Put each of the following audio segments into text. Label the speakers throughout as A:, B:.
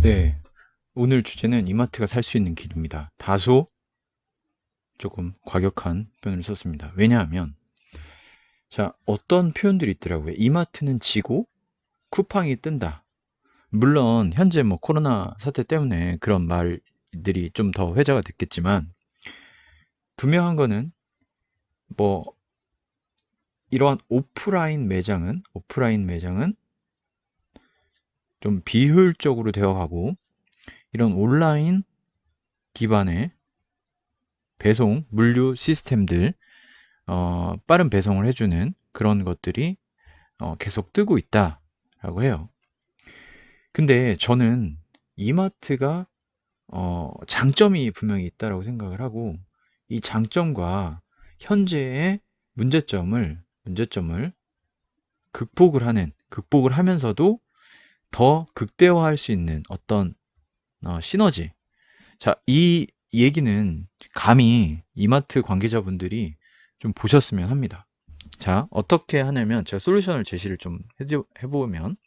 A: 네. 오늘 주제는 이마트가 살 수 있는 길입니다. 다소 조금 과격한 표현을 썼습니다. 왜냐하면 자, 어떤 표현들이 있더라고요. 이마트는 지고 쿠팡이 뜬다. 물론 현재 뭐 코로나 사태 때문에 그런 말들이 좀 더 회자가 됐겠지만 분명한 거는 뭐 이러한 오프라인 매장은 좀 비효율적으로 되어 가고 이런 온라인 기반의 배송 물류 시스템들 빠른 배송을 해주는 그런 것들이 계속 뜨고 있다라고 해요. 근데 저는 이마트가 장점이 분명히 있다라고 생각을 하고 이 장점과 현재의 문제점을 극복을 하면서도 더 극대화할 수 있는 어떤 시너지. 자, 이 얘기는 감히 이마트 관계자분들이 좀 보셨으면 합니다. 자, 어떻게 하냐면 제가 솔루션을 제시를 좀 해보면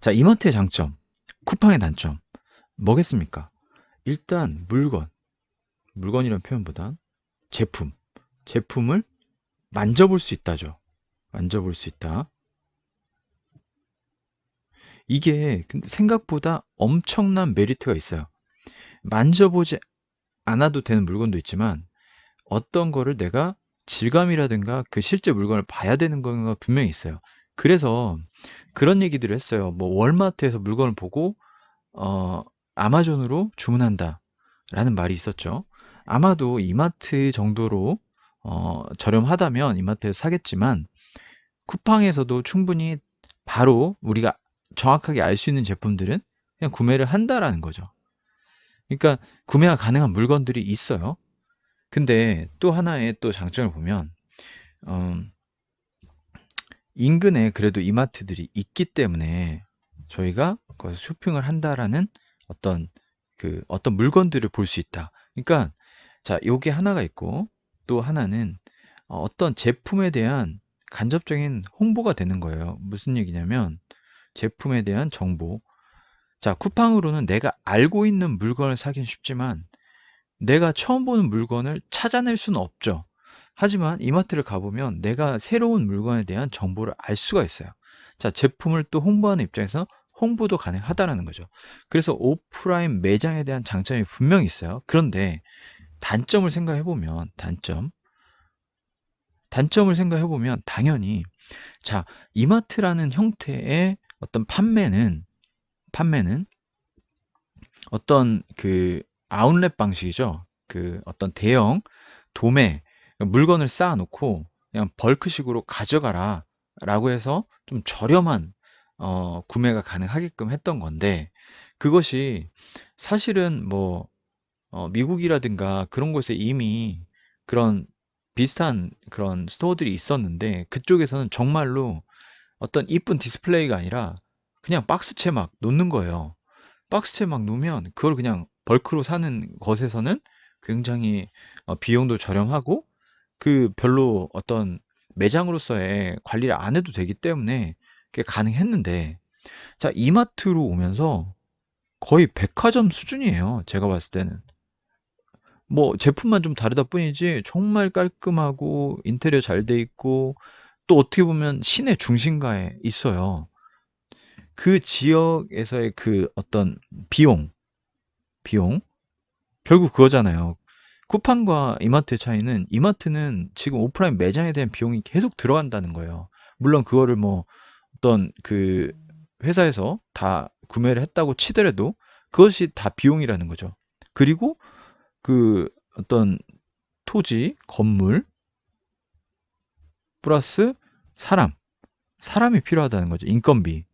A: 자, 이마트의 장점, 쿠팡의 단점 뭐겠습니까? 일단 물건이라는 표현보단 제품을 만져볼 수 있다죠. 만져볼 수 있다. 이게 근데 생각보다 엄청난 메리트가 있어요. 만져보지 않아도 되는 물건도 있지만 어떤 거를 내가 질감이라든가 그 실제 물건을 봐야 되는 거가 분명히 있어요. 그래서 그런 얘기들을 했어요. 뭐 월마트에서 물건을 보고 어, 아마존으로 주문한다라는 말이 있었죠. 아마도 이마트 정도로 저렴하다면 이마트에서 사겠지만 쿠팡에서도 충분히 바로 우리가 정확하게 알 수 있는 제품들은 그냥 구매를 한다라는 거죠. 그러니까 구매가 가능한 물건들이 있어요. 근데 또 하나의 또 장점을 보면 어, 인근에 그래도 이마트들이 있기 때문에 저희가 거기서 쇼핑을 한다라는 어떤 어떤 물건들을 볼 수 있다. 그러니까 자, 요게 하나가 있고 또 하나는 어떤 제품에 대한 간접적인 홍보가 되는 거예요. 무슨 얘기냐면 제품에 대한 정보. 자, 쿠팡으로는 내가 알고 있는 물건을 사긴 쉽지만 내가 처음 보는 물건을 찾아낼 수는 없죠. 하지만 이마트를 가보면 내가 새로운 물건에 대한 정보를 알 수가 있어요. 자, 제품을 또 홍보하는 입장에서 홍보도 가능하다라는 거죠. 그래서 오프라인 매장에 대한 장점이 분명히 있어요. 그런데 단점을 생각해보면 당연히 자, 이마트라는 형태의 어떤 판매는 어떤 아웃렛 방식이죠. 어떤 대형 도매 물건을 쌓아 놓고 그냥 벌크식으로 가져가라 라고 해서 좀 저렴한 구매가 가능하게끔 했던 건데 그것이 사실은 뭐 미국이라든가 그런 곳에 이미 그런 비슷한 그런 스토어들이 있었는데 그쪽에서는 정말로 어떤 이쁜 디스플레이가 아니라 그냥 박스채 막 놓는 거예요. 박스채 막 놓으면 그걸 그냥 벌크로 사는 것에서는 굉장히 비용도 저렴하고 별로 어떤 매장으로서의 관리를 안 해도 되기 때문에 그게 가능했는데 자, 이마트로 오면서 거의 백화점 수준이에요. 제가 봤을 때는. 뭐 제품만 좀 다르다 뿐이지 정말 깔끔하고 인테리어 잘 돼 있고 또 어떻게 보면 시내 중심가에 있어요. 그 지역에서의 어떤 비용, 비용 결국 그거잖아요. 쿠팡과 이마트의 차이는 이마트는 지금 오프라인 매장에 대한 비용이 계속 들어간다는 거예요. 물론 그거를 뭐 어떤 회사에서 다 구매를 했다고 치더라도 그것이 다 비용이라는 거죠. 그리고 어떤 토지, 건물 플러스 사람, 사람이 필요하다는 거죠. 인건비.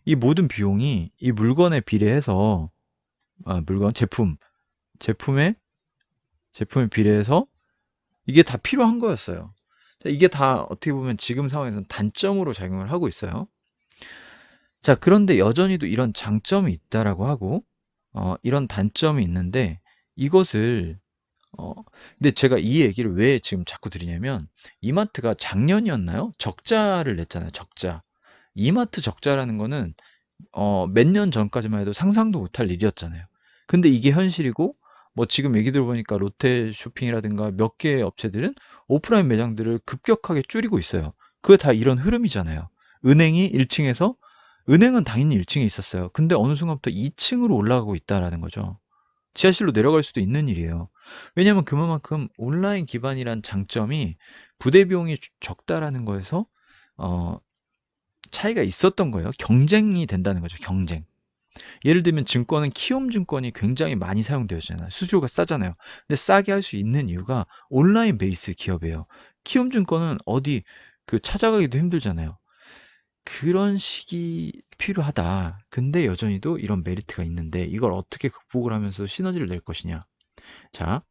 A: 이 모든 비용이 이 물건에 비례해서 제품에 제품에 비례해서 이게 다 필요한 거였어요. 이게 다 어떻게 보면 지금 상황에서는 단점으로 작용을 하고 있어요. 자, 그런데 여전히도 이런 장점이 있다라고 하고, 이런 단점이 있는데, 이것을, 어, 근데 제가 이 얘기를 왜 지금 자꾸 드리냐면, 이마트가 작년이었나요? 적자를 냈잖아요, 적자. 이마트 적자라는 거는 몇 년 전까지만 해도 상상도 못할 일이었잖아요. 근데 이게 현실이고 뭐 지금 얘기 들어보니까 롯데 쇼핑이라든가 몇 개의 업체들은 오프라인 매장들을 급격하게 줄이고 있어요. 그게 다 이런 흐름이잖아요. 은행이 1층에서 은행은 당연히 1층에 있었어요. 근데 어느 순간부터 2층으로 올라가고 있다라는 거죠. 지하실로 내려갈 수도 있는 일이에요. 왜냐하면 그만큼 온라인 기반이란 장점이 부대 비용이 적다라는 거에서 어 차이가 있었던 거예요. 경쟁이 된다는 거죠, 경쟁. 예를 들면 증권은 키움증권이 굉장히 많이 사용되잖아요. 수수료가 싸잖아요. 근데 싸게 할 수 있는 이유가 온라인 베이스 기업이에요. 키움증권은 어디 찾아가기도 힘들잖아요. 그런 식이 필요하다. 근데 여전히도 이런 메리트가 있는데 이걸 어떻게 극복을 하면서 시너지를 낼 것이냐. 자,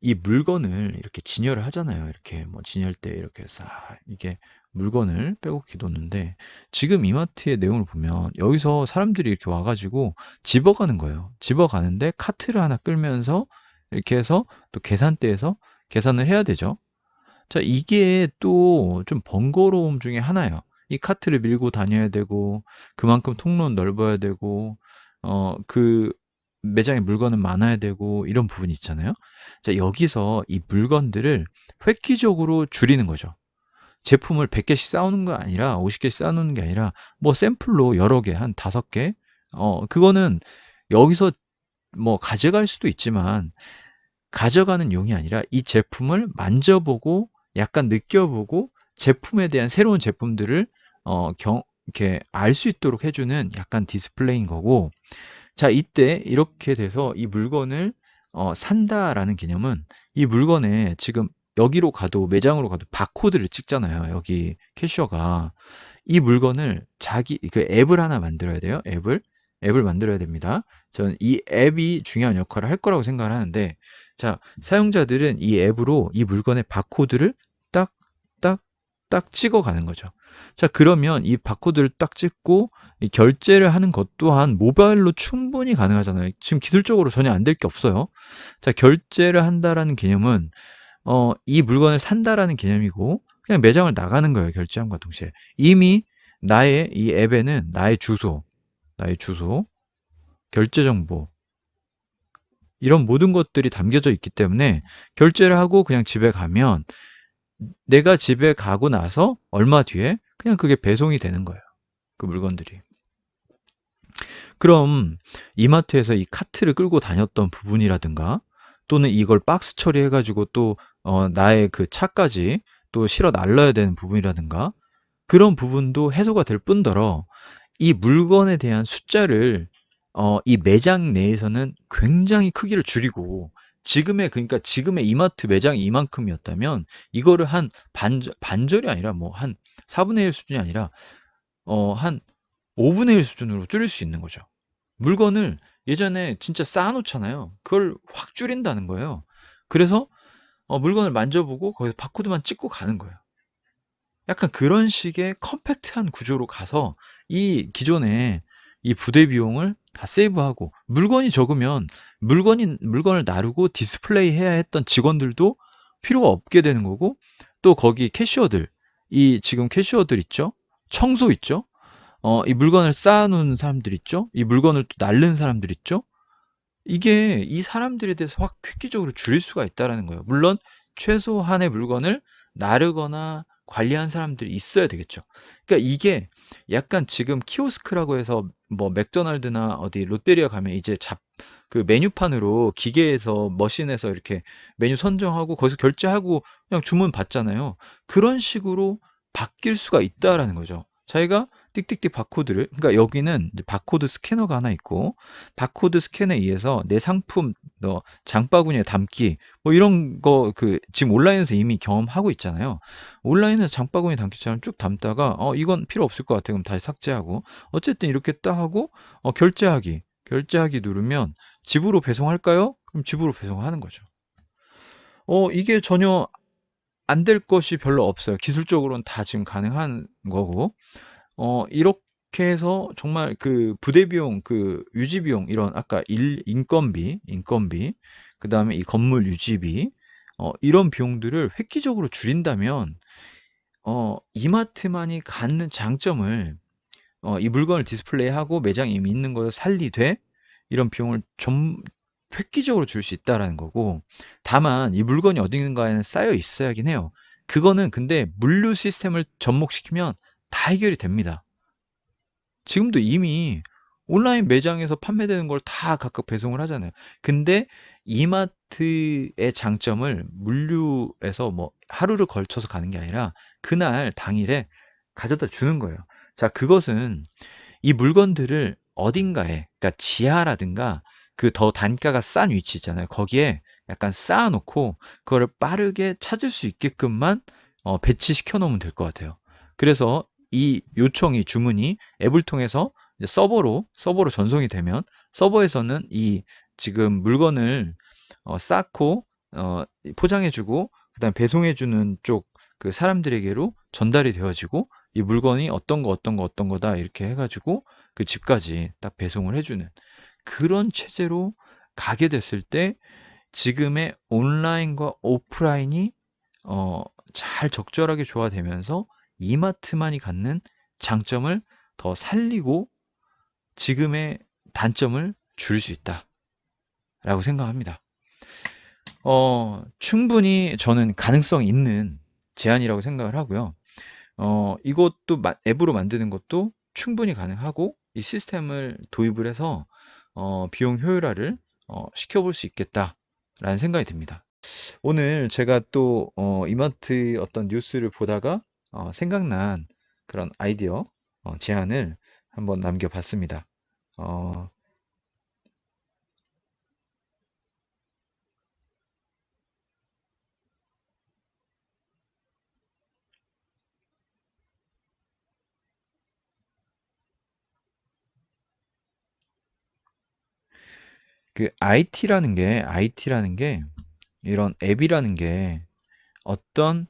A: 이 물건을 이렇게 진열을 하잖아요. 이렇게 뭐 진열 때 이렇게 싹 이게 물건을 빼곡히 놓는데 지금 이마트의 내용을 보면 여기서 사람들이 이렇게 와가지고 집어가는 거예요. 집어가는데 카트를 하나 끌면서 이렇게 해서 또 계산대에서 계산을 해야 되죠. 자, 이게 또 좀 번거로움 중에 하나예요. 이 카트를 밀고 다녀야 되고 그만큼 통로는 넓어야 되고 그 매장에 물건은 많아야 되고 이런 부분이 있잖아요. 자, 여기서 이 물건들을 획기적으로 줄이는 거죠. 제품을 100개씩 쌓아놓는 거 아니라 50개씩 쌓아놓는 게 아니라 뭐 샘플로 여러 개, 한 5개. 그거는 여기서 뭐 가져갈 수도 있지만 가져가는 용이 아니라 이 제품을 만져보고 약간 느껴보고 제품에 대한 새로운 제품들을 이렇게 알 수 있도록 해주는 약간 디스플레이인 거고, 자, 이때 이렇게 돼서 이 물건을 산다라는 개념은 이 물건에 지금 여기로 가도 매장으로 가도 바코드를 찍잖아요. 여기 캐셔가 이 물건을 자기 그 앱을 하나 만들어야 돼요. 앱을 만들어야 됩니다. 저는 이 앱이 중요한 역할을 할 거라고 생각을 하는데, 자, 사용자들은 이 앱으로 이 물건의 바코드를 딱, 딱, 딱 찍어 가는 거죠. 자, 그러면 이 바코드를 딱 찍고 이 결제를 하는 것 또한 모바일로 충분히 가능하잖아요. 지금 기술적으로 전혀 안 될 게 없어요. 자, 결제를 한다라는 개념은 이 물건을 산다라는 개념이고 그냥 매장을 나가는 거예요. 결제함과 동시에. 이미 나의 이 앱에는 나의 주소, 결제 정보 이런 모든 것들이 담겨져 있기 때문에 결제를 하고 그냥 집에 가면 내가 집에 가고 나서 얼마 뒤에 그냥 그게 배송이 되는 거예요. 그 물건들이. 그럼 이마트에서 이 카트를 끌고 다녔던 부분이라든가 또는 이걸 박스 처리해가지고 또 나의 그 차까지 또 실어 날라야 되는 부분이라든가 그런 부분도 해소가 될 뿐더러 이 물건에 대한 숫자를 이 매장 내에서는 굉장히 크기를 줄이고 그러니까 지금의 이마트 매장이 이만큼이었다면 이거를 한 반절이 아니라 뭐 한 4분의 1 수준이 아니라 한 5분의 1 수준으로 줄일 수 있는 거죠. 물건을 예전에 진짜 쌓아 놓잖아요. 그걸 확 줄인다는 거예요. 그래서 물건을 만져보고 거기서 바코드만 찍고 가는 거예요. 약간 그런 식의 컴팩트한 구조로 가서 이 기존에 이 부대 비용을 다 세이브하고 물건이 적으면 물건을 나르고 디스플레이 해야 했던 직원들도 필요가 없게 되는 거고 또 거기 캐시어들 이 지금 캐시어들 있죠? 청소 있죠? 이 물건을 쌓아 놓은 사람들 있죠? 이 물건을 또 날른 사람들 있죠? 이게 이 사람들에 대해서 확 획기적으로 줄일 수가 있다라는 거예요. 물론 최소한의 물건을 나르거나 관리한 사람들이 있어야 되겠죠. 그러니까 이게 약간 지금 키오스크라고 해서 뭐 맥도날드나 어디 롯데리아 가면 이제 그 메뉴판으로 기계에서 머신에서 이렇게 메뉴 선정하고 거기서 결제하고 그냥 주문 받잖아요. 그런 식으로 바뀔 수가 있다라는 거죠. 자기가 띡띡띡 바코드를 그러니까 여기는 이제 바코드 스캐너가 하나 있고 바코드 스캔에 의해서 내 상품 장바구니에 담기 뭐 이런 거 지금 온라인에서 이미 경험하고 있잖아요. 온라인에서 장바구니 담기처럼 쭉 담다가 이건 필요 없을 것 같아 그럼 다시 삭제하고 어쨌든 이렇게 딱 하고 결제하기 누르면 집으로 배송할까요? 그럼 집으로 배송하는 거죠. 이게 전혀 안 될 것이 별로 없어요. 기술적으로는 다 지금 가능한 거고 이렇게 해서 정말 그 부대 비용, 그 유지 비용 이런 아까 인건비, 그다음에 이 건물 유지비 이런 비용들을 획기적으로 줄인다면 이마트만이 갖는 장점을 이 물건을 디스플레이하고 매장에 이미 있는 것을 살리되 이런 비용을 좀 획기적으로 줄 수 있다라는 거고, 다만 이 물건이 어딘가에는 쌓여 있어야긴 해요. 그거는 근데 물류 시스템을 접목시키면 다 해결이 됩니다. 지금도 이미 온라인 매장에서 판매되는 걸 다 각각 배송을 하잖아요. 근데 이마트의 장점을 물류에서 뭐 하루를 걸쳐서 가는 게 아니라 그날 당일에 가져다 주는 거예요. 자, 그것은 이 물건들을 어딘가에, 그러니까 지하라든가 그 더 단가가 싼 위치 있잖아요. 거기에 약간 쌓아 놓고 그거를 빠르게 찾을 수 있게끔만 배치시켜 놓으면 될 것 같아요. 그래서 이 요청이, 주문이 앱을 통해서 이제 서버로 전송이 되면, 서버에서는 이 지금 물건을 쌓고 포장해 주고 그다음에 배송해 주는 쪽 그 사람들에게로 전달이 되어지고, 이 물건이 어떤 거다 이렇게 해 가지고 그 집까지 딱 배송을 해 주는 그런 체제로 가게 됐을 때, 지금의 온라인과 오프라인이 어 잘 적절하게 조화되면서 이마트만이 갖는 장점을 더 살리고 지금의 단점을 줄일 수 있다라고 생각합니다. 충분히 저는 가능성 있는 제안이라고 생각을 하고요. 이것도 앱으로 만드는 것도 충분히 가능하고, 이 시스템을 도입을 해서 비용 효율화를 시켜볼 수 있겠다라는 생각이 듭니다. 오늘 제가 또 이마트 어떤 뉴스를 보다가 생각난 그런 아이디어, 제안을 한번 남겨봤습니다. 어, 그 IT라는 게 이런 앱이라는 게 어떤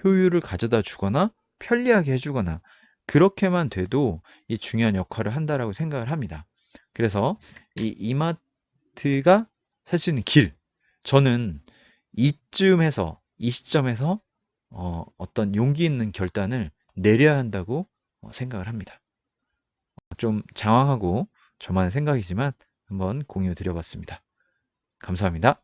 A: 효율을 가져다 주거나 편리하게 해주거나 그렇게만 돼도 이 중요한 역할을 한다라고 생각을 합니다. 그래서 이 이마트가 살 수 있는 길, 저는 이 시점에서 어떤 용기 있는 결단을 내려야 한다고 생각을 합니다. 좀 장황하고 저만의 생각이지만 한번 공유 드려봤습니다. 감사합니다.